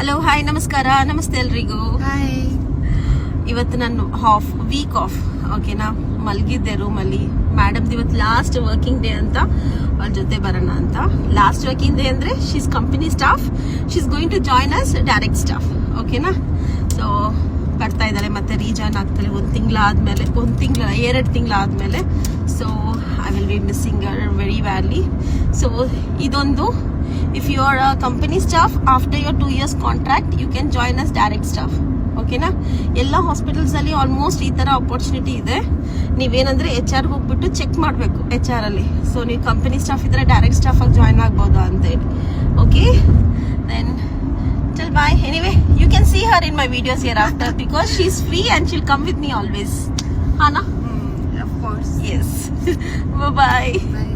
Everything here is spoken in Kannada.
ಹಲೋ, ಹಾಯ್, ನಮಸ್ಕಾರ, ನಮಸ್ತೆ ಎಲ್ರಿಗೂ. ಹಾಯ್. ಇವತ್ತು ನಾನು ವೀಕ್ ಆಫ್, ಓಕೆನಾ. ಮಲಗಿದ್ದೆ ರೂಮಲ್ಲಿ. ಮೇಡಮ್ದು ಇವತ್ತು ಲಾಸ್ಟ್ ವರ್ಕಿಂಗ್ ಡೇ ಅಂತ ಅವ್ರ ಜೊತೆ ಬರೋಣ ಅಂತ. ಲಾಸ್ಟ್ ವರ್ಕಿಂಗ್ ಡೇ ಅಂದರೆ she's company staff, she's going to join as direct staff, ಓಕೆನಾ. ಸೊ ಬರ್ತಾ ಇದ್ದಾರೆ, ಮತ್ತೆ ರೀಜಾಯ್ನ್ ಆಗ್ತಾರೆ 2 ತಿಂಗಳಾದ್ಮೇಲೆ. So I will be missing her very badly. So ಇದೊಂದು, if you are a company staff, after your 2 years contract you can join as direct staff, ಓಕೆನಾ. ಎಲ್ಲ ಹಾಸ್ಪಿಟಲ್ಸ್ ಅಲ್ಲಿ ಆಲ್ಮೋಸ್ಟ್ ಈ ತರ ಅಪರ್ಚುನಿಟಿ ಇದೆ. ನೀವೇನಂದ್ರೆ HR ಹೋಗ್ಬಿಟ್ಟು ಚೆಕ್ ಮಾಡಬೇಕು HR ಅಲ್ಲಿ. ಸೊ ನೀವು ಕಂಪನಿ ಸ್ಟಾಫ್ ಇದ್ರೆ ಡೈರೆಕ್ಟ್ ಸ್ಟಾಫ್ ಆಗಿ ಜಾಯ್ನ್ ಆಗ್ಬೋದು ಅಂತ ಹೇಳಿ. ಓಕೆ, ದೆನ್ ಚಲ್ bye. Anyway, you can see her in my videos hereafter because she is free and she will come with me always. ಹಾನಾ? Of course. Yes. Bye bye. Bye.